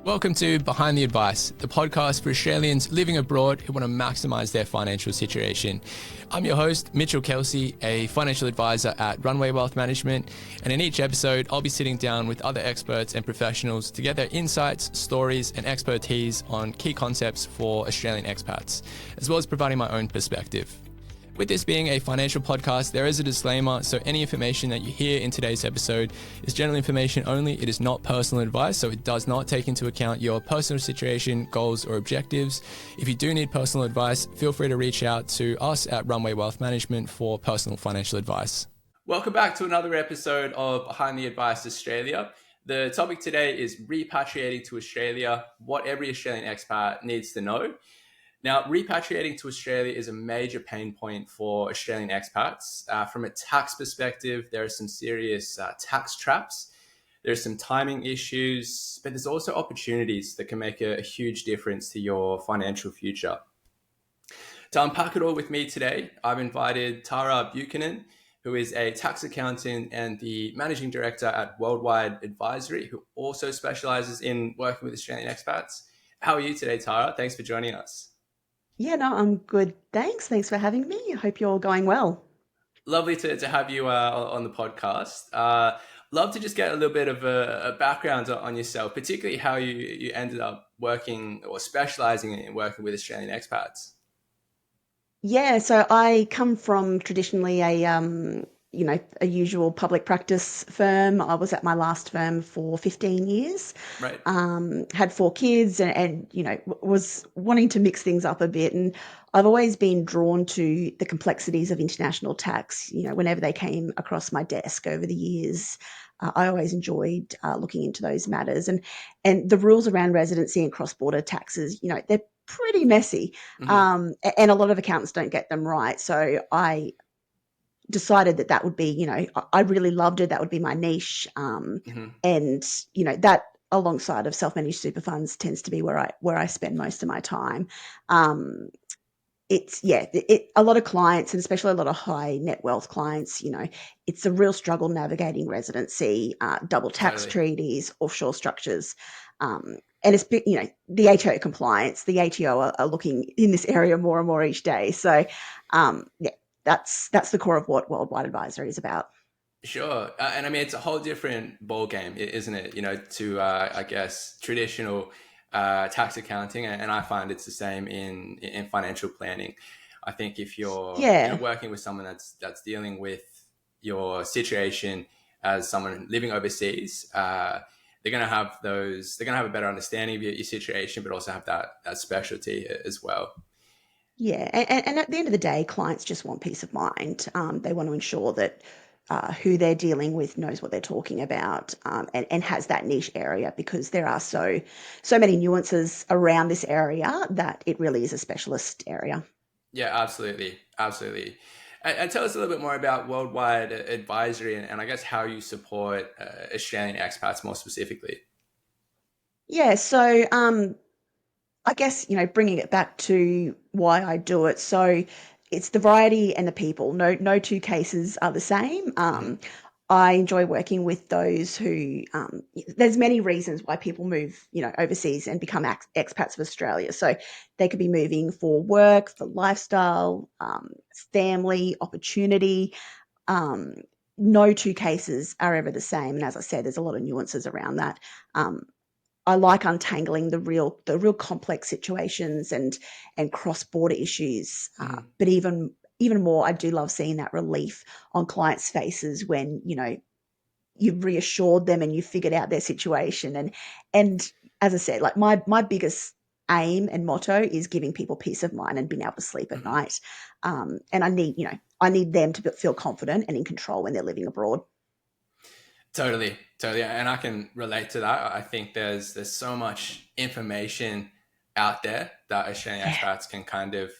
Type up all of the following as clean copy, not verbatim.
Welcome to Behind the Advice, the podcast for Australians living abroad who want to maximise their financial situation. I'm your host, Mitchell Kelsey, a financial advisor at Runway Wealth Management, and in each episode, I'll be sitting down with other experts and professionals to get their insights, stories, and expertise on key concepts for Australian expats, as well as providing my own perspective. With this being a financial podcast, there is a disclaimer, so any information that you hear in today's episode is general information only. It is not personal advice, so it does not take into account your personal situation, goals, or objectives. If you do need personal advice, feel free to reach out to us at Runway Wealth Management for personal financial advice. Welcome back to another episode of Behind the Advice Australia. The topic today is repatriating to Australia, what every Australian expat needs to know. Now, repatriating to Australia is a major pain point for Australian expats. From a tax perspective, there are some serious tax traps. There's some timing issues, but there's also opportunities that can make a huge difference to your financial future. To unpack it all with me today, I've invited Tara Buchanan, who is a tax accountant and the managing director at Worldwide Advisory, who also specialises in working with Australian expats. How are you today, Tara? Thanks for joining us. Yeah, no, I'm good. Thanks. Thanks for having me. I hope you're all going well. Lovely to have you on the podcast. Love to just get a little bit of a background on yourself, particularly how you ended up working or specialising in working with Australian expats. Yeah, so I come from traditionally a usual public practice firm. I was at my last firm for 15 years. Right. Had 4 kids and was wanting to mix things up a bit. And I've always been drawn to the complexities of international tax. Whenever they came across my desk over the years, I always enjoyed looking into those matters. And the rules around residency and cross-border taxes, they're pretty messy. Mm-hmm. And a lot of accountants don't get them right. So I decided that would be, I really loved it. That would be my niche. Mm-hmm. And, that alongside of self-managed super funds tends to be where I spend most of my time. A lot of clients, and especially a lot of high net wealth clients, it's a real struggle navigating residency, double tax Totally. treaties, offshore structures. And it's, the ATO compliance, the ATO are looking in this area more and more each day. So, that's the core of what Worldwide Advisory is about. Sure. And I mean, it's a whole different ball game, isn't it? To, I guess, traditional tax accounting. And I find it's the same in financial planning. I think if you're working with someone that's dealing with your situation as someone living overseas, they're going to have a better understanding of your situation, but also have that specialty as well. Yeah, and at the end of the day, clients just want peace of mind. They want to ensure that who they're dealing with knows what they're talking about, and has that niche area, because there are so many nuances around this area that it really is a specialist area. Yeah, absolutely. Absolutely. And tell us a little bit more about Worldwide Advisory and I guess how you support Australian expats more specifically. Yeah, so I guess, bringing it back to why I do it. So it's the variety and the people. No two cases are the same. Mm-hmm. I enjoy working with those who, there's many reasons why people move, overseas and become expats of Australia. So they could be moving for work, for lifestyle, family, opportunity. Um, no two cases are ever the same. And as I said, there's a lot of nuances around that. I like untangling the real complex situations and cross-border issues. Mm-hmm. But even more, I do love seeing that relief on clients' faces when, you've reassured them and you've figured out their situation. And as I said, like my biggest aim and motto is giving people peace of mind and being able to sleep at Mm-hmm. night. And I need them to feel confident and in control when they're living abroad. Totally. And I can relate to that. I think there's so much information out there that Australian expats can kind of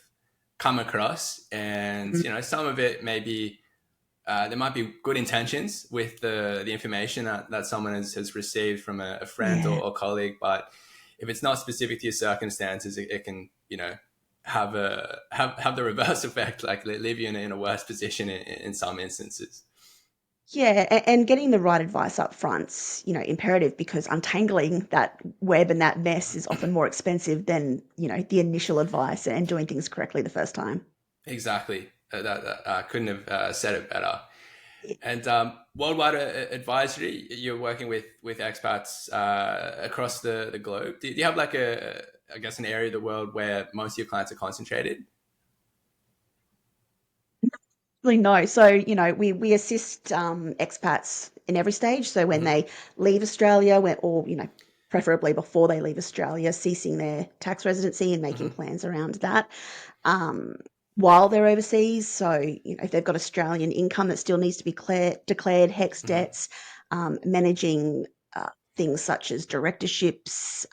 come across. And, some of it may be, there might be good intentions with the information that someone has received from a friend or colleague. But if it's not specific to your circumstances, it can, have the reverse effect, like leave you in a worse position in some instances. Yeah, and getting the right advice up front's, imperative because untangling that web and that mess is often more expensive than, the initial advice and doing things correctly the first time. Exactly. I couldn't have said it better. And worldwide advisory, you're working with expats across the globe. Do you have like I guess, an area of the world where most of your clients are concentrated? Really, no. So, we assist expats in every stage. So when Hmm. they leave Australia, or, preferably before they leave Australia, ceasing their tax residency and making Hmm. plans around that. Um, while they're overseas, so, if they've got Australian income that still needs to be declared, HEX Hmm. debts, managing things such as directorships,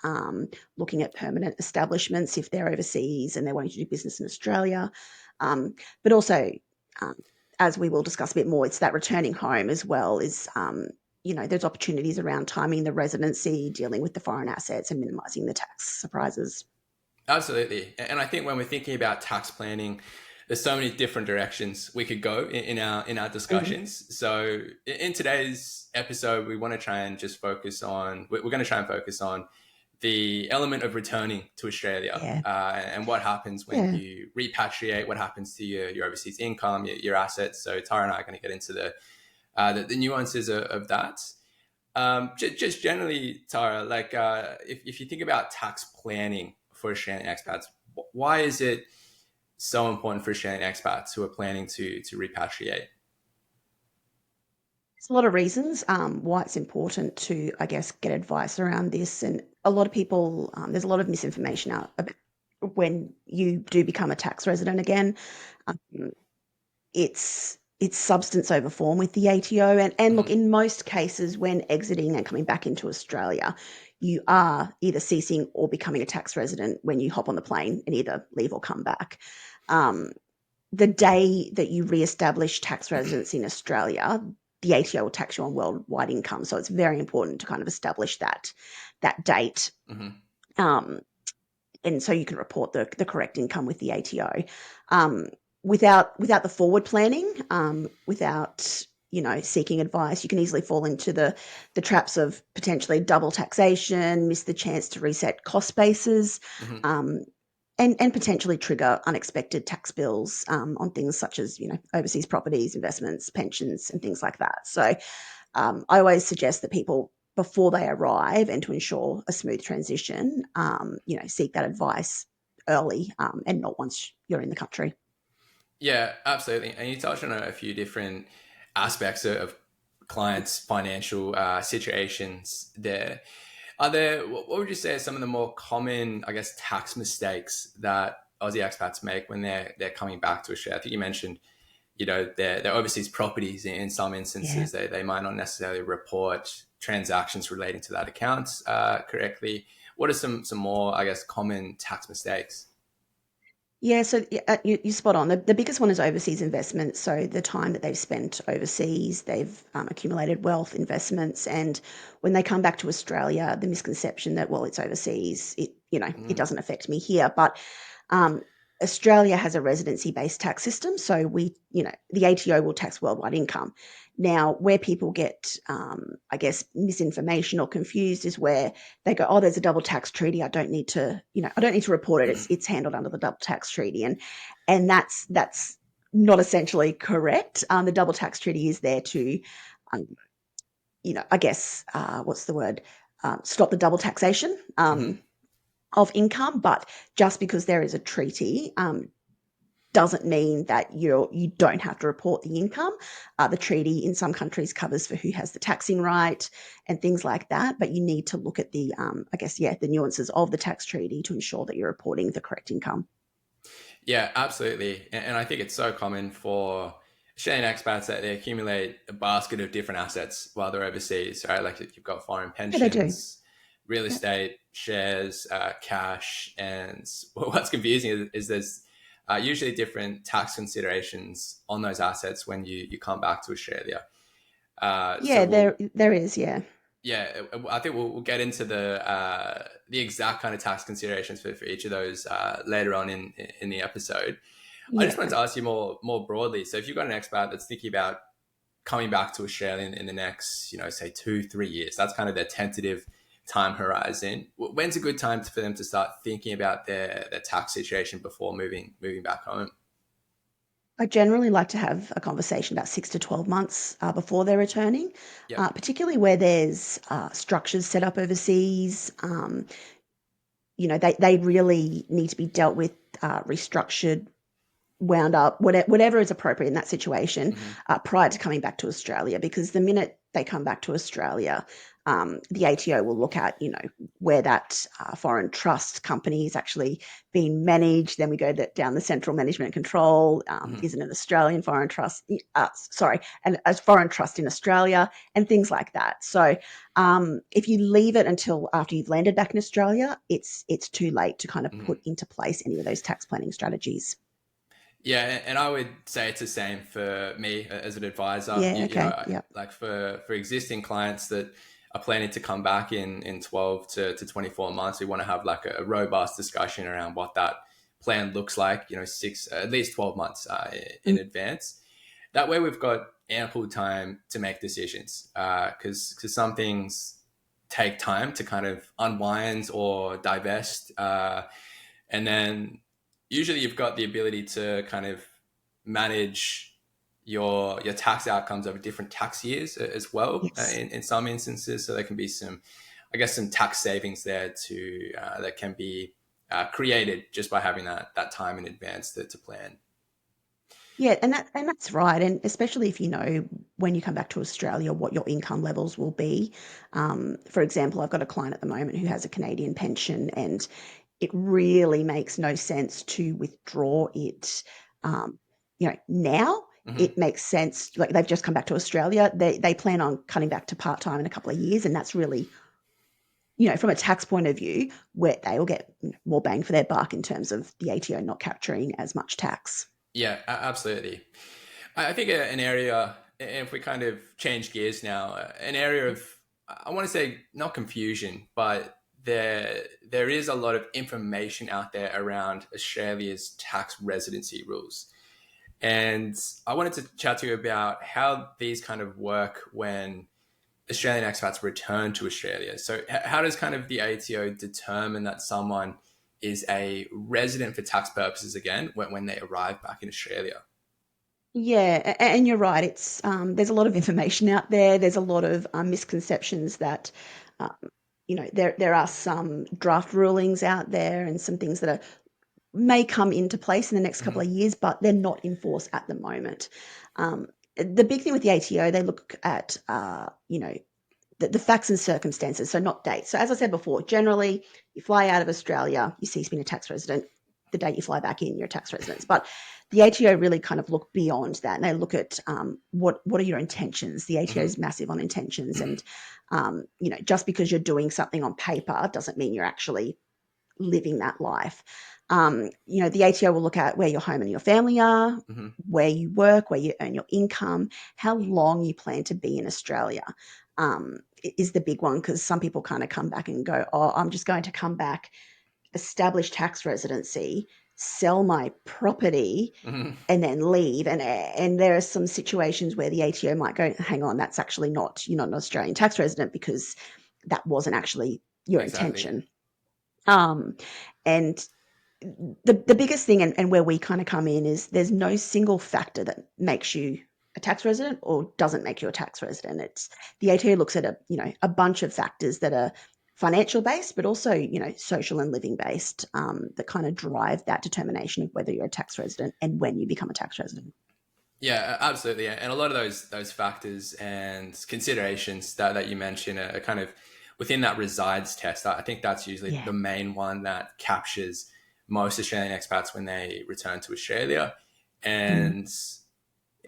looking at permanent establishments if they're overseas and they're wanting to do business in Australia. But also, um, as we will discuss a bit more, it's that returning home as well is, there's opportunities around timing the residency, dealing with the foreign assets and minimising the tax surprises. Absolutely. And I think when we're thinking about tax planning, there's so many different directions we could go in our Mhm. discussions. So in today's episode, we want to try and just focus on we're going to try and focus on the element of returning to Australia Yeah, and what happens when yeah. you repatriate, what happens to your overseas income, your assets. So Tara and I are going to get into the nuances of that. Just generally, Tara, like if you think about tax planning for Australian expats, why is it so important for Australian expats who are planning to repatriate? There's a lot of reasons why it's important to, I guess, get advice around this. And a lot of people, there's a lot of misinformation out about when you do become a tax resident again. Um, it's substance over form with the ATO. And look, Mm-hmm. in most cases, when exiting and coming back into Australia, you are either ceasing or becoming a tax resident when you hop on the plane and either leave or come back. Um, the day that you re-establish tax residence in Australia, the ATO will tax you on worldwide income. So it's very important to kind of establish that date. Mm-hmm. Um, and so you can report the correct income with the ATO. Um, without the forward planning, without seeking advice, you can easily fall into the traps of potentially double taxation, miss the chance to reset cost bases, Mm-hmm. um, and potentially trigger unexpected tax bills on things such as overseas properties, investments, pensions, and things like that. So I always suggest that people, before they arrive and to ensure a smooth transition, seek that advice early and not once you're in the country. Yeah, absolutely. And you touched on a few different aspects of clients' financial situations there. Are there, what would you say are some of the more common, I guess, tax mistakes that Aussie expats make when they're coming back to Australia? I think you mentioned, their overseas properties in some Yeah. instances, they might not necessarily report transactions relating to that account correctly. What are some more, I guess, common tax mistakes? Yeah, so you're spot on. The biggest one is overseas investments. So the time that they've spent overseas, they've accumulated wealth, investments, and when they come back to Australia, the misconception that, well, it's overseas, it Mm, doesn't affect me here. But um, Australia has a residency-based tax system, so the ATO will tax worldwide income. Now, where people get, I guess, misinformation or confused is where they go, oh, there's a double tax treaty. I don't need to report it. It's handled under the double tax treaty, and that's not essentially correct. The double tax treaty is there to, um, I guess, what's the word? Stop the double taxation mhm. of income. But just because there is a treaty doesn't mean that you don't have to report the income. The treaty in some countries covers for who has the taxing right and things like that, but you need to look at the nuances of the tax treaty to ensure that you're reporting the correct income. Yeah, absolutely. And I think it's so common for Australian expats that they accumulate a basket of different assets while they're overseas, right? Like you've got foreign Yeah, they do. pensions, real Yeah. estate, shares, cash. And what's confusing is there's usually different tax considerations on those assets when you come back to Australia. So Yeah, there is. Yeah. yeah, I think we'll get into the exact kind of tax considerations for each of those later on in the episode. I just wanted Yeah. to ask you more broadly. So if you've got an expat that's thinking about coming back to Australia in the next, say 2-3 years. That's kind of their tentative time horizon. When's a good time for them to start thinking about their tax situation before moving back home? I generally like to have a conversation about 6 to 12 months before they're returning, Yep. particularly where there's structures set up overseas. They really need to be dealt with, restructured, wound up, whatever is appropriate in that situation, Mm-hmm. prior to coming back to Australia. Because the minute they come back to Australia, the ATO will look at, where that foreign trust company is actually being managed. Then we go down the central management control. Mm-hmm. Is it an Australian foreign trust? And a foreign trust in Australia, and things like that. So if you leave it until after you've landed back in Australia, it's too late to kind of Mm-hmm. put into place any of those tax planning strategies. Yeah, and I would say it's the same for me as an advisor. Yeah, okay. Yeah. Like for existing clients that are planning to come back in 12 to 24 months, we want to have like a robust discussion around what that plan looks like, at least 12 months in Mm. advance. That way we've got ample time to make decisions, because some things take time to kind of unwind or divest. And then usually you've got the ability to kind of manage your tax outcomes over different tax years as well, Yes. in some instances. So there can be some, I guess, some tax savings there to that can be created just by having that time in advance to plan. Yeah, and that's right. And especially if you know when you come back to Australia what your income levels will be. For example, I've got a client at the moment who has a Canadian pension, and it really makes no sense to withdraw it. Now Hmm. it makes sense. Like, they've just come back to Australia. They plan on cutting back to part time in a couple of years, and that's really, from a tax point of view, where they will get more bang for their buck in terms of the ATO not capturing as much tax. Yeah, absolutely. I think an area, and if we kind of change gears now, an area of, I want to say not confusion, but there is a lot of information out there around Australia's tax residency rules. And I wanted to chat to you about how these kind of work when Australian expats return to Australia. So how does kind of the ATO determine that someone is a resident for tax purposes again when they arrive back in Australia? Yeah, and you're right. It's there's a lot of information out there. There's a lot of misconceptions that, um, there are some draft rulings out there and some things that may come into place in the next couple Hmm. of years, but they're not in force at the moment. The big thing with the ATO, they look at, the facts and circumstances, so not dates. So as I said before, generally you fly out of Australia, you cease being a tax resident. The date you fly back in, you're a tax resident. But the ATO really kind of look beyond that, and they look at, what are your intentions. The ATO Hmm. is massive on intentions, and just because you're doing something on paper doesn't mean you're actually living that life. The ATO will look at where your home and your family are, Hmm. where you work, where you earn your income, how long you plan to be in Australia. Is the big one, because some people kind of come back and go, oh, I'm just going to come back, establish tax residency, sell my property, Hmm. and then leave. And there are some situations where the ATO might go, hang on, that's actually not, you're not an Australian tax resident, because that wasn't actually your Exactly. intention. Um, and the biggest thing, and where we kind of come in, is there's no single factor that makes you a tax resident or doesn't make you a tax resident. It's the ATO looks at a bunch of factors that are financial based, but also social and living based, that kind of drive that determination of whether you're a tax resident and when you become a tax resident. Yeah, absolutely. And a lot of those factors and considerations that you mentioned are kind of within that resides test. I think that's usually Yeah. the main one that captures most Australian expats when they return to Australia. Mm. And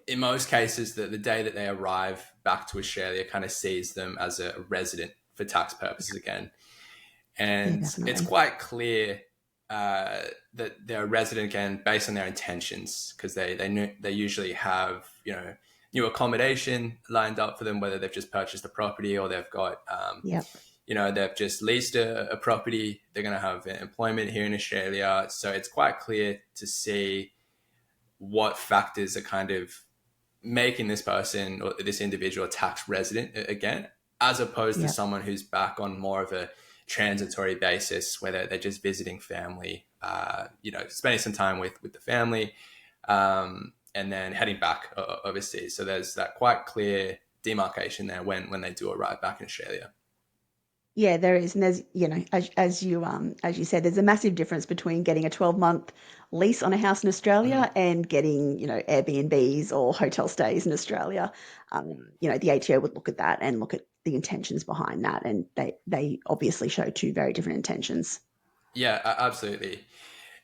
in most cases, the day that they arrive back to Australia kind of sees them as a resident for tax purposes again. Yeah, And it's definitely. quite clear that they're a resident again based on their intentions, because they usually have new accommodation lined up for them, whether they've just purchased a property or they've got Yep. they've just leased a property. They're going to have employment here in Australia, so it's quite clear to see what factors are kind of making this person or this individual a tax resident again, as opposed to Yeah. someone who's back on more of a transitory basis where they're just visiting family, spending some time with the family, and then heading back overseas. So there's that quite clear demarcation there when they do arrive back in Australia. Yeah, there is, and there's, as you said, there's a massive difference between getting a 12-month lease on a house in Mm-hmm. Australia and getting, Airbnbs or hotel stays in Australia. The ATO would look at that and look at the intentions behind that, and they obviously show two very different intentions. Yeah, absolutely.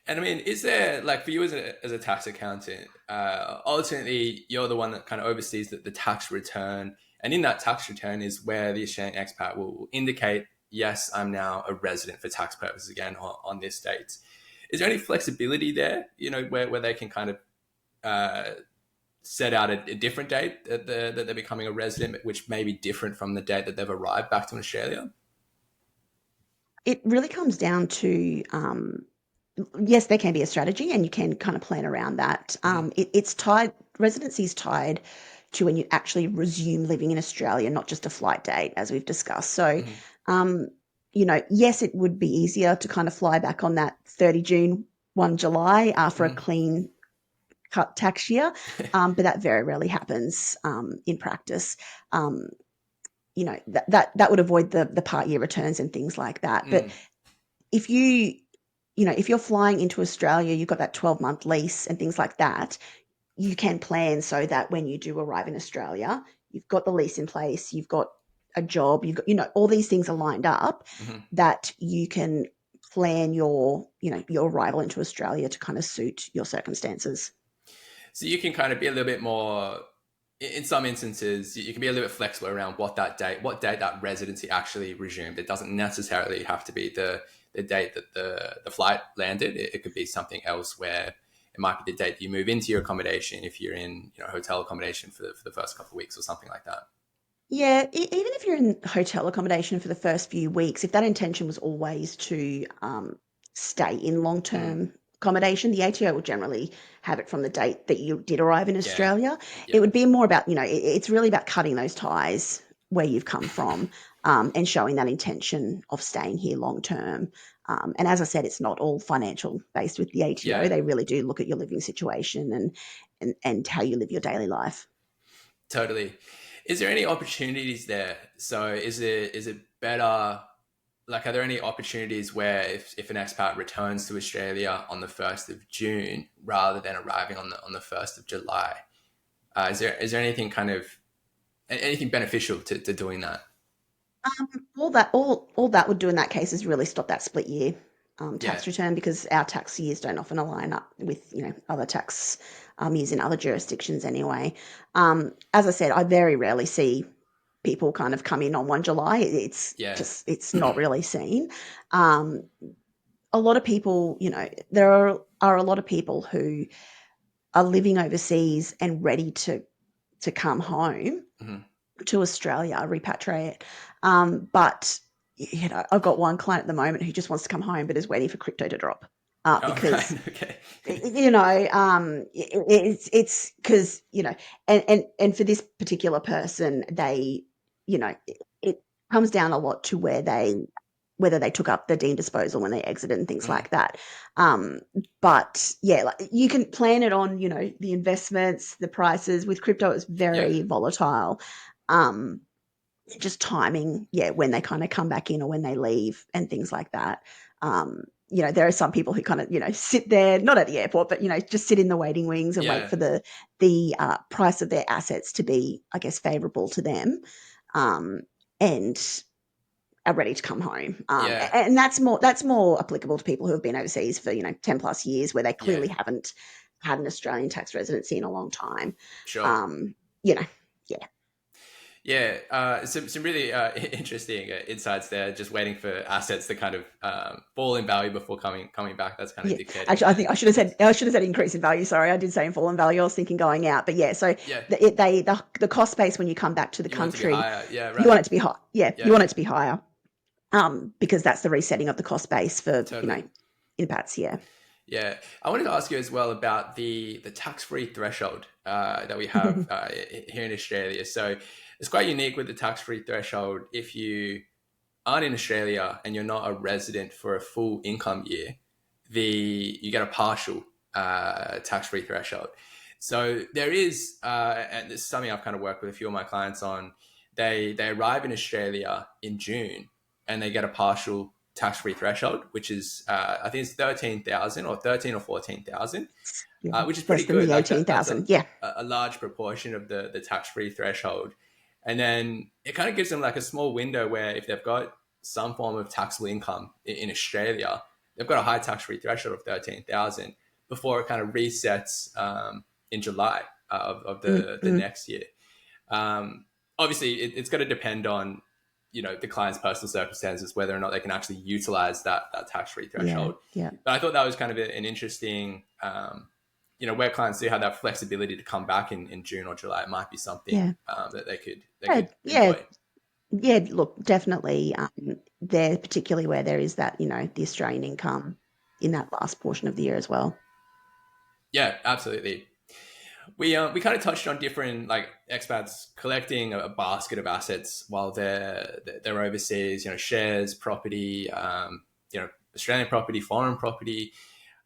And I mean, is there, like, for you as a tax accountant, ultimately you're the one that kind of oversees the tax return, and in that tax return is where the Australian expat will indicate, yes, I'm now a resident for tax purposes again on this date. Is there any flexibility there? Where they can kind of set out a different date that they're becoming a resident, which may be different from the date that they've arrived back to Australia. It really comes down to, yes, there can be a strategy, and you can kind of plan around that. Mm-hmm. It's tied, residency is tied to when you actually resume living in Australia, not just a flight date, as we've discussed. So, Mm-hmm. um, yes, it would be easier to kind of fly back on that 30 June, 1 July for a Mm-hmm. clean cut tax year, but that very rarely happens in practice. Um, that would avoid the part year returns and things like that. But Mm. if if you're flying into Australia, you've got that 12-month lease and things like that, you can plan so that when you do arrive in Australia, you've got the lease in place, you've got a job, you've got, all these things are lined up Mm-hmm. that you can plan your arrival into Australia to kind of suit your circumstances. So you can kind of be a little bit more, in some instances, you can be a little bit flexible around what date that residency actually resumed. It doesn't necessarily have to be the date that the flight landed. It could be something else where it might be the date you move into your accommodation if you're in hotel accommodation for the first couple of weeks or something like that. Yeah, even if you're in hotel accommodation for the first few weeks, if that intention was always to stay in Mm. long-term accommodation, the ATO will generally have it from the date that you did arrive in Yeah, Australia. It yeah, would be more about, it's really about cutting those ties where you've come from, and showing that intention of staying here long term. And as I said, it's not all financial based with the ATO. yeah, They really do look at your living situation and how you live your daily life. totally. Is there any opportunities there? So is it better? Like, are there any opportunities where if an expat returns to Australia on the 1st of June rather than arriving on the 1st of July, is there anything kind of anything beneficial to doing that? All that would do in that case is really stop that split year Yeah, tax return, because our tax years don't often align up with other tax years in other jurisdictions anyway. As I said, I very rarely see people kind of come in on 1 July. yeah, It's not really seen. Um, a lot of people, there are a lot of people who are living overseas and ready to come home hmm to Australia, repatriate. But I've got one client at the moment who just wants to come home but is waiting for crypto to drop. oh, right, Because okay, it's because and for this particular person, it comes down a lot to whether they took up the deemed disposal when they exited and things hmm like that. Um, but yeah, like you can plan it on, the investments, the prices. With crypto, it's yeah, very volatile. Um, just timing, yeah, when they kind of come back in or when they leave and things like that. There are some people who kind of, sit there, not at the airport, but, just sit in the waiting wings and wait yeah, for the price of their assets to be, I guess, favorable to them. Um, and are ready to come home. yeah, And that's more applicable to people who have been overseas for 10 plus years, where they yeah, clearly haven't had an Australian tax residency in a long time. sure. Um, you know, yeah. Yeah, some really interesting insights there. Just waiting for assets to kind of fall in value before coming back. That's kind of Yeah, dictating actually, I the think price. I should have said increase in value. Sorry, I did say in fall in value. I was thinking going out, but yeah. So Yeah, the cost base when you come back to the you want it to be country, higher. Yeah, you right. want it to be high. Yeah, you Yeah, want it to be higher, because that's the resetting of the cost base for totally. impats. Yeah. Yeah, I wanted to ask you as well about the tax-free threshold that we have here in Australia. So it's quite unique with the tax-free threshold. If you aren't in Australia and you're not a resident for a full income year, you get a partial tax-free threshold. So there is, and this is something I've kind of worked with a few of my clients on. They arrive in Australia in June and they get a partial tax-free threshold, which is I think it's 13,000 or 13 or 14,000, Yeah, which is less pretty than good. the Like that's 18,000. Yeah. a large proportion of the tax-free threshold. And then it kind of gives them like a small window where if they've got some form of taxable income in Australia, they've got a high tax-free threshold of 13,000 before it kind of resets in July of the Mm-hmm. next year. Obviously, it's got to depend on the client's personal circumstances whether or not they can actually utilize that tax-free Yeah. threshold. Yeah. But I thought that was kind of an interesting, where clients do have that flexibility to come back in June or July. It might be something Yeah. that they Yeah. could Yeah. employ. Yeah, look, definitely there, particularly where there is that, the Australian income in that last portion of the year as well. Yeah, absolutely. We kind of touched on different like expats collecting a basket of assets while they're overseas. Shares, property, Australian property, foreign property.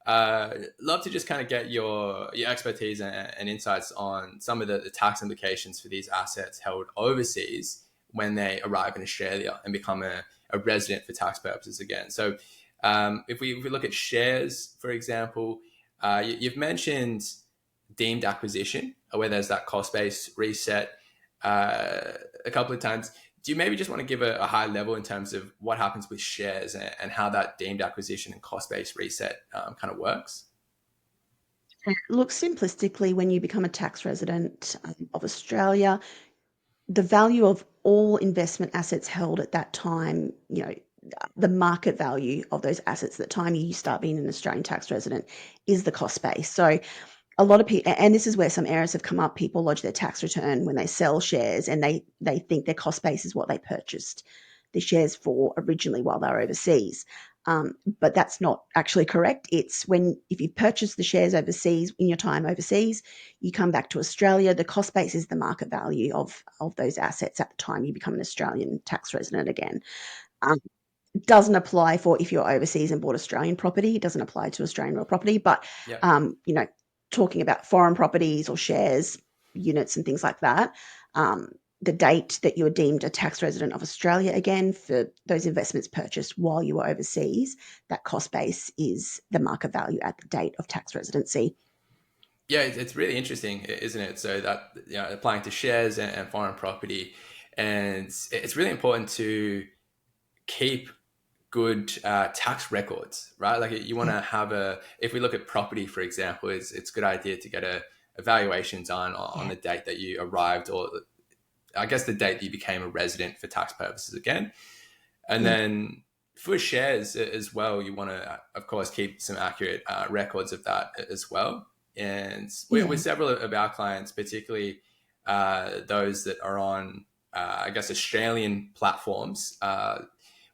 Love to just kind of get your expertise and insights on some of the tax implications for these assets held overseas when they arrive in Australia and become a resident for tax purposes again. So if we look at shares, for example, you've mentioned deemed acquisition, where there's that cost base reset a couple of times. Do you maybe just want to give a high level in terms of what happens with shares and how that deemed acquisition and cost base reset kind of works? Look, simplistically, when you become a tax resident of Australia, the value of all investment assets held at that time, the market value of those assets at the time you start being an Australian tax resident is the cost base. So a lot of people, and this is where some errors have come up, people lodge their tax return when they sell shares and they think their cost base is what they purchased the shares for originally while they're overseas. But that's not actually correct. It's if you purchase the shares overseas in your time overseas, you come back to Australia, the cost base is the market value of those assets at the time you become an Australian tax resident again. Um, doesn't apply for if you're overseas and bought Australian property. It doesn't apply to Australian real property. But, Yep. um, you know, talking about foreign properties or shares, units and things like that, the date that you were deemed a tax resident of Australia again for those investments purchased while you were overseas, that cost base is the market value at the date of tax residency. Yeah, it's really interesting, isn't it? So that applying to shares and foreign property, and it's really important to keep good tax records, right? Like you want Yeah, to have if we look at property, for example, it's a good idea to get a evaluation done on yeah, the date that you arrived, or I guess the date that you became a resident for tax purposes again. And yeah, then for shares as well, you want to, of course, keep some accurate records of that as well. And with yeah, several of our clients, particularly those that are on, I guess, Australian platforms,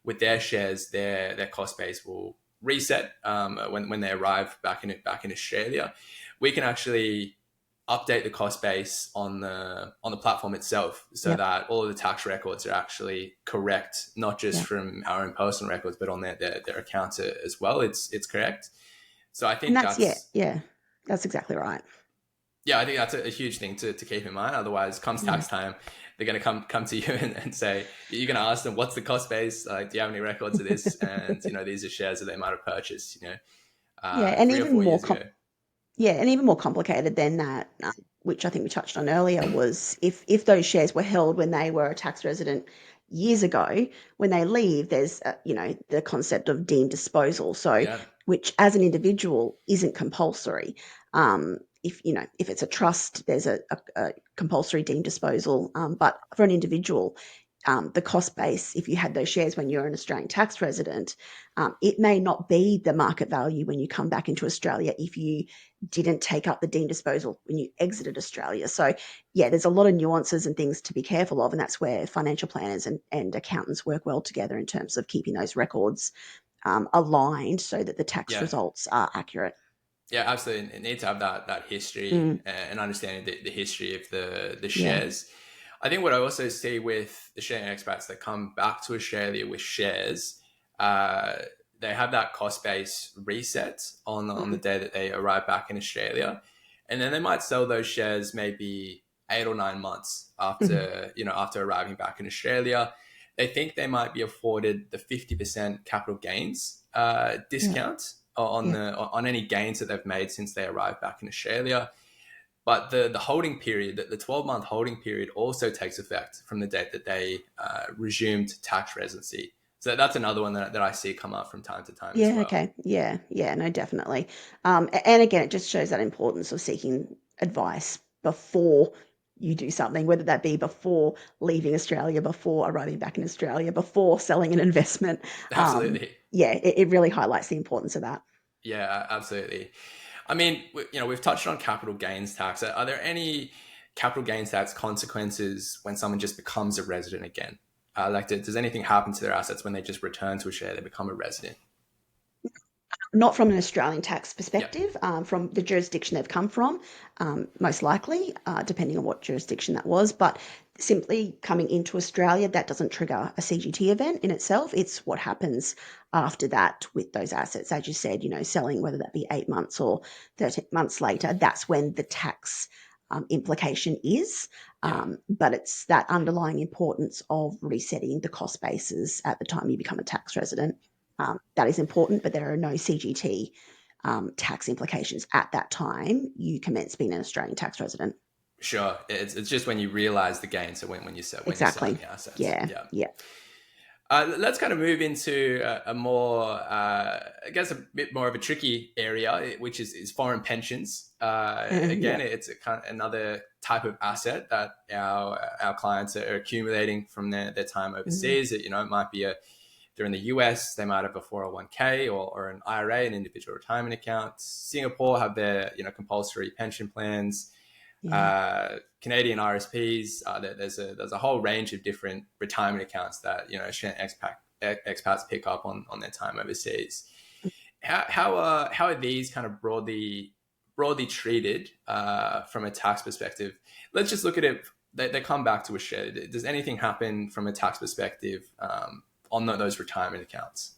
with their shares, their cost base will reset when they arrive back in Australia. We can actually update the cost base on the platform itself so yep, that all of the tax records are actually correct, not just yep. from our own personal records, but on their accounts as well. It's correct. So I And think that's, yeah, that's yeah, that's exactly right. yeah, I think that's a huge thing to keep in mind. Otherwise, comes Yeah. tax time, they're going to come to you and say, you're going to ask them, what's the cost base? Like, do you have any records of this? And, these are shares that they might have purchased, Yeah, and 3 or 4 years ago. yeah, and even more complicated than that, which I think we touched on earlier, was if those shares were held when they were a tax resident years ago, when they leave, there's the concept of deemed disposal. So, Yeah. which as an individual isn't compulsory. If it's a trust, there's a compulsory deemed disposal. But for an individual, the cost base, if you had those shares when you're an Australian tax resident, it may not be the market value when you come back into Australia if you didn't take up the deemed disposal when you exited Australia. So, yeah, there's a lot of nuances and things to be careful of, and that's where financial planners and accountants work well together in terms of keeping those records aligned so that the tax Yeah. results are accurate. Yeah, absolutely. It needs to have that history Mm, and understanding the history of the yeah. shares. I think what I also see with the Australian expats that come back to Australia with shares, uh, they have that cost base reset on the Mm, day that they arrive back in Australia, and then they might sell those shares maybe 8 or 9 months mhm. after arriving back in Australia. They think they might be afforded the 50% capital gains Yeah. discount on Yeah. on any gains that they've made since they arrived back in Australia. But the holding period, the 12-month holding period, also takes effect from the date that they resumed tax residency. So that's another one that I see come up from time to time as Yeah, well. okay. Yeah, yeah, no, definitely. And again, it just shows that importance of seeking advice before you do something, whether that be before leaving Australia, before arriving back in Australia, before selling an investment. Absolutely. Yeah, it really highlights the importance of that. Yeah, absolutely. I mean, we've touched on capital gains tax. Are there any capital gains tax consequences when someone just becomes a resident again? Does anything happen to their assets when they just return to Australia, they become a resident? Not from an Australian tax Yeah, perspective, from the jurisdiction they've come from, most likely, depending on what jurisdiction that was. But simply coming into Australia, that doesn't trigger a CGT event in itself. It's what happens after that with those assets. As you said, selling, whether that be 8 months or 13 months later, that's when the tax implication is. yeah, But it's that underlying importance of resetting the cost bases at the time you become a tax resident. That is important, but there are no CGT tax implications at that time you commence being an Australian tax resident. sure. It's just when you realize the gain. So when when you're selling Exactly. the assets. Yeah. Yeah. Yeah. Let's kind of move into a more, I guess, a bit more of a tricky area, which is foreign pensions. Again, Yeah. it's a kind of another type of asset that our clients are accumulating from their time Mm, overseas. It might be they're in the US, they might have a 401k or an IRA, an individual retirement account. Singapore have their compulsory pension plans. yeah. Canadian RSPs. There's a whole range of different retirement accounts that Australian expats pick up on their time overseas. How are these kind of broadly treated from a tax perspective? Let's just look at it. They come back to Australia. Does anything happen from a tax perspective on those retirement accounts?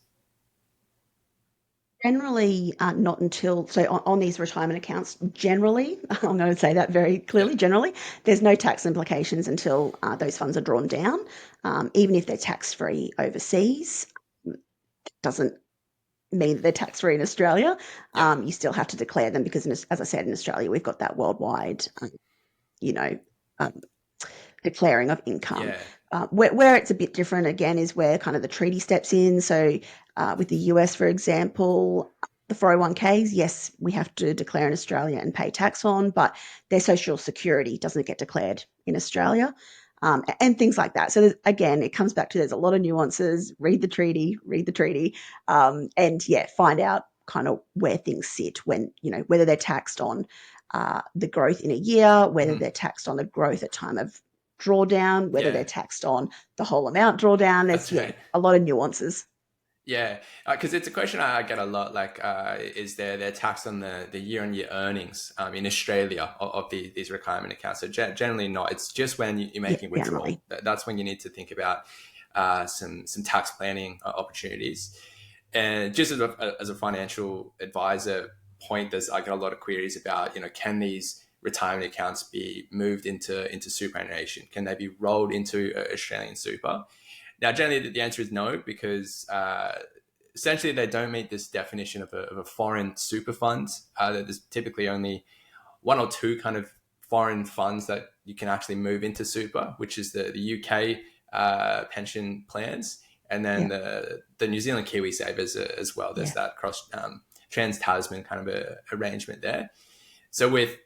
Generally, not until, so on these retirement accounts, generally, I'm going to say that very Yeah, clearly, generally, there's no tax implications until those funds are drawn down. Even if they're tax free overseas, doesn't mean that they're tax free in Australia. yeah, You still have to declare them because, as I said, in Australia, we've got that worldwide, you know, um, declaring of income. yeah, Where it's a bit different again is where kind of the treaty steps in. So with the US, for example, the 401ks, yes, we have to declare in Australia and pay tax on, but their social security doesn't get declared in Australia. And things like that. So again, it comes back to there's a lot of nuances. Read the treaty, and yeah, find out kind of where things sit when whether they're taxed on the growth in a year, whether mhm, they're taxed on the growth at time of drawdown, whether yeah. they're taxed on the whole amount drawdown. There's That's yeah, right. a lot of nuances. Yeah, because it's a question I get a lot. Is they're taxed on the year on year earnings in Australia of these retirement accounts? So generally not. It's just when you're Yeah, making withdrawal. generally. That's when you need to think about some tax planning opportunities. And just as a financial advisor point, I get a lot of queries about can these retirement accounts be moved into superannuation? Can they be rolled into Australian super? Now, generally, the answer is no, because essentially they don't meet this definition of a foreign super fund. There's typically only one or two kind of foreign funds that you can actually move into super, which is the UK pension plans, and then Yeah, the New Zealand Kiwi Savers as well. There's yeah, that cross trans Tasman kind of arrangement there. So with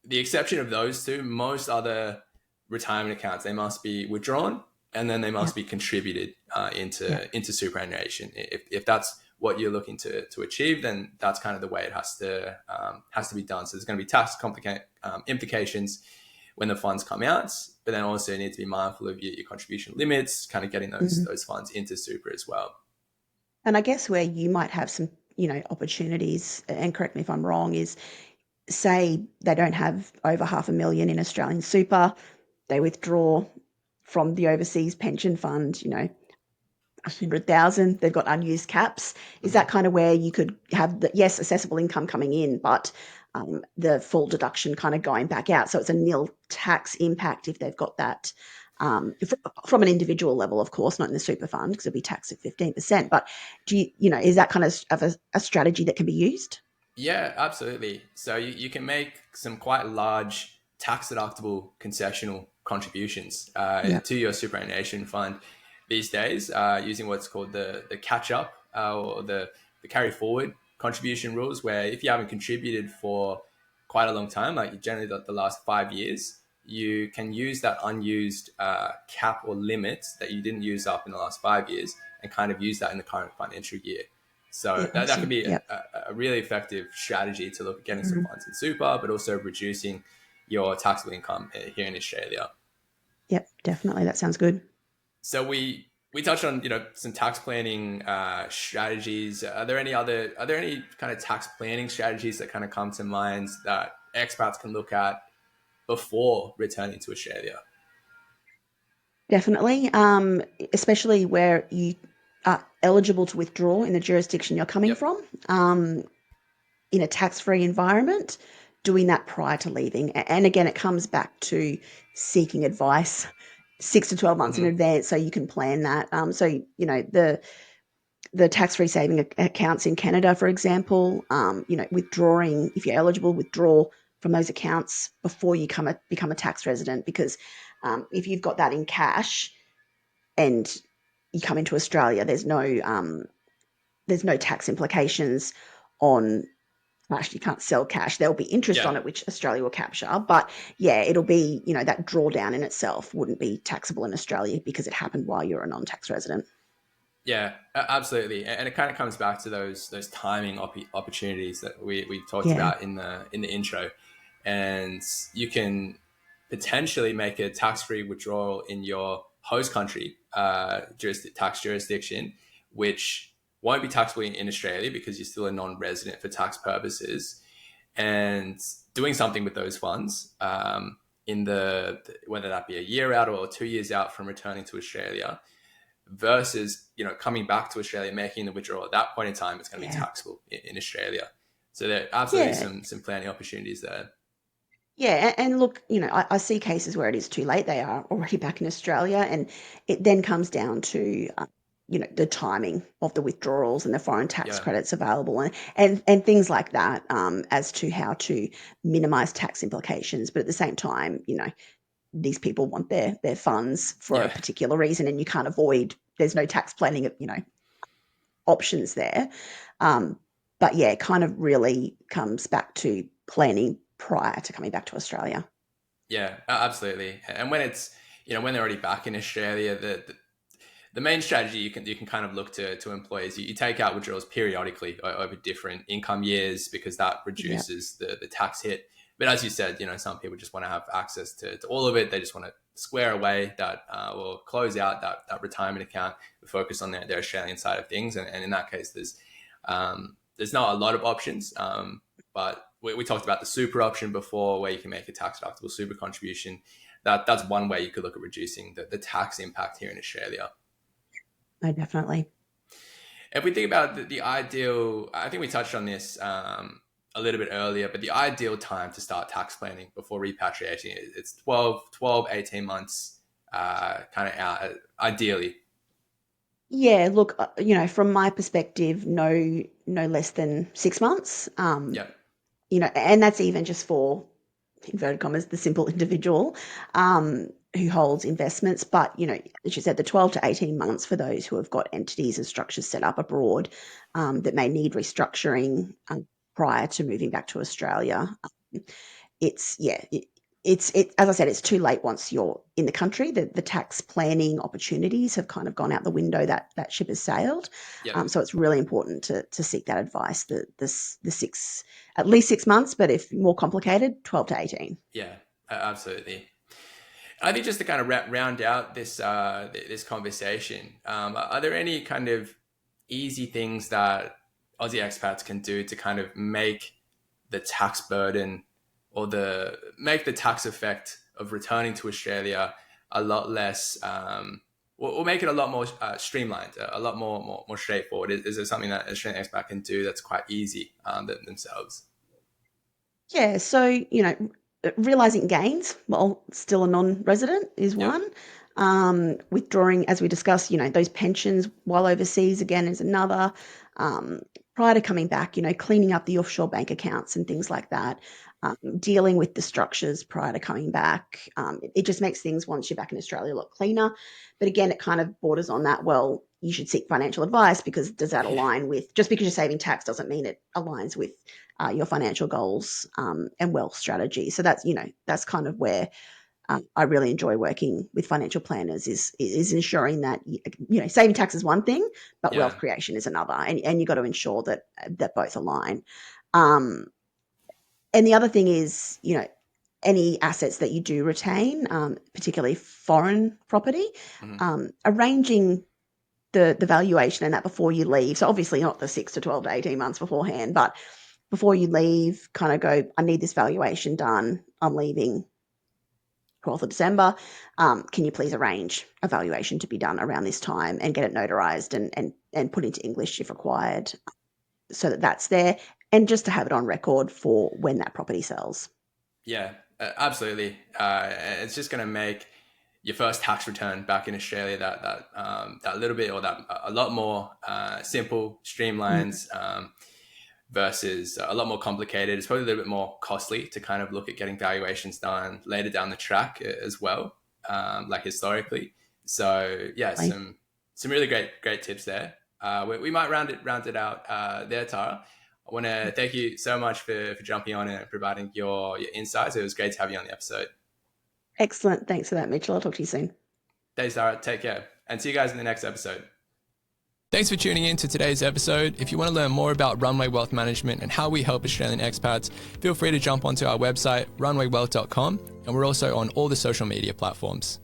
the exception of those two, most other retirement accounts they must be withdrawn and then they yeah, must be contributed yeah. into superannuation. If that's what you're looking to achieve, then that's kind of the way it has to be done. So there's going to be tax implications when the funds come out, but then also you need to be mindful of your contribution limits, kind of getting Mhm. those funds into super as well. And I guess where you might have some, opportunities, and correct me if I'm wrong, is say they don't have over 500,000 in Australian super, they withdraw from the overseas pension fund, 100,000, they've got unused caps. Is Mhm. that kind of where you could have the, yes, assessable income coming in, but the full deduction kind of going back out? So it's a nil tax impact if they've got that from an individual level, of course, not in the super fund because it'll be taxed at 15%. But is that kind of a strategy that can be used? Yeah, absolutely. So you can make some quite large tax deductible concessional contributions Yeah. to your superannuation fund these days using what's called the catch up or the carry forward contribution rules, where if you haven't contributed for quite a long time, like generally the last 5 years, you can use that unused cap or limit that you didn't use up in the last 5 years and kind of use that in the current financial year. Yeah. So that can Awesome. be Yep. a really effective strategy to look at getting some Mhm. funds in super, but also reducing your taxable income here in Australia. Yep. Definitely. That sounds good. So we touched on some tax planning strategies. Are there any kind of tax planning strategies that kind of come to mind that expats can look at before returning to Australia? Definitely, especially where you are eligible to withdraw in the jurisdiction you're coming Yep. from, in a tax-free environment, doing that prior to leaving. And again, it comes back to seeking advice 6 to 12 months in Hmm. advance so you can plan that. So, the tax-free saving accounts in Canada, for example, withdrawing, if you're eligible, withdraw from those accounts before you become a tax resident, because if you've got that in cash and you come into Australia, there's no tax implications on. Actually, you can't sell cash. There'll be interest Yeah. on it, which Australia will capture. But yeah, it'll be, that drawdown in itself wouldn't be taxable in Australia because it happened while you're a non-tax resident. Yeah, absolutely, and it kind of comes back to those timing opportunities that we talked Yeah. about in the intro, and you can potentially make a tax free withdrawal in your host country tax jurisdiction, which won't be taxable in Australia because you're still a non-resident for tax purposes, and doing something with those funds in the whether that be a year out or 2 years out from returning to Australia versus coming back to Australia, making the withdrawal at that point in time, it's going to be Yeah. taxable in Australia. So there are absolutely Yeah. some planning opportunities there. Yeah, and look, I see cases where it is too late. They are already back in Australia, and it then comes down to, the timing of the withdrawals and the foreign tax Yeah, credits available, and things like that, as to how to minimise tax implications. But at the same time, these people want their funds for a yeah, particular reason, and you can't avoid. There's no tax planning, options there. Um, but yeah, it kind of really comes back to planning prior to coming back to Australia. yeah, absolutely. And when it's when they're already back in Australia, the main strategy you can kind of look to employers. You take out withdrawals periodically over different income years because that Yeah. reduces the tax hit. But as you said, some people just want to have access to all of it. They just want to square away that or close out that retirement account, focus on their Australian side of things. And in that case, there's not a lot of options. But we talked about the super option before, where you can make a tax deductible super contribution. That's one way you could look at reducing the tax impact here in Australia. No, definitely. If we think about the ideal, I think we touched on this a little bit earlier, but the ideal time to start tax planning before repatriating, it's 18 months kind of out, ideally. Yeah, look, from my perspective, no less than 6 months. Yeah, And that's even just for inverted commas the simple individual who holds investments. But as you said, the 12 to 18 months for those who have got entities and structures set up abroad that may need restructuring prior to moving back to Australia. It's yeah, it's as I said, it's too late once you're in the country. The tax planning opportunities have kind of gone out the window. That ship has sailed. yeah, So it's really important to seek that advice. The six, at least 6 months, but if more complicated, 12 to 18. yeah, absolutely. I think just to kind of round out this this conversation, are there any kind of easy things that Aussie expats can do to kind of make the tax burden or make the tax effect of returning to Australia a lot less, we'll make it a lot more streamlined, a lot more straightforward? Is there something that Australian expat can do that's quite easy themselves? Yeah, so, realizing gains while still a non-resident is Yep. one. Withdrawing, as we discussed, those pensions while overseas again is another. Um, Prior to coming back, cleaning up the offshore bank accounts and things like that. Dealing with the structures prior to coming back. It just makes things, once you're back in Australia, a lot cleaner. But again, it kind of borders on that. Well, you should seek financial advice, because does that Yeah. align with, just because you're saving tax doesn't mean it aligns with your financial goals and wealth strategy. So that's kind of where I really enjoy working with financial planners, is ensuring that saving tax is one thing, but Yeah. wealth creation is another, and you've got to ensure that both align. Um, and the other thing is, any assets that you do retain, particularly foreign property, Hmm. arranging the valuation and that before you leave. So obviously not the 6 to 12 to 18 months beforehand, but before you leave, kind of go, I need this valuation done. I'm leaving 12th of December. Can you please arrange a valuation to be done around this time and get it notarized and put into English if required, so that that's there, and just to have it on record for when that property sells. Yeah, absolutely. It's just going to make your first tax return back in Australia that little bit, or that a lot more simple, streamlined, versus a lot more complicated. It's probably a little bit more costly to kind of look at getting valuations done later down the track as well, like historically. So yeah, Right. some really great tips there. We might round it out there, Tara. I want to thank you so much for jumping on and providing your insights. It was great to have you on the episode. Excellent. Thanks for that, Mitchell. I'll talk to you soon. Thanks, Tara. Take care. And see you guys in the next episode. Thanks for tuning in to today's episode. If you want to learn more about Runway Wealth Management and how we help Australian expats, feel free to jump onto our website, runwaywealth.com, and we're also on all the social media platforms.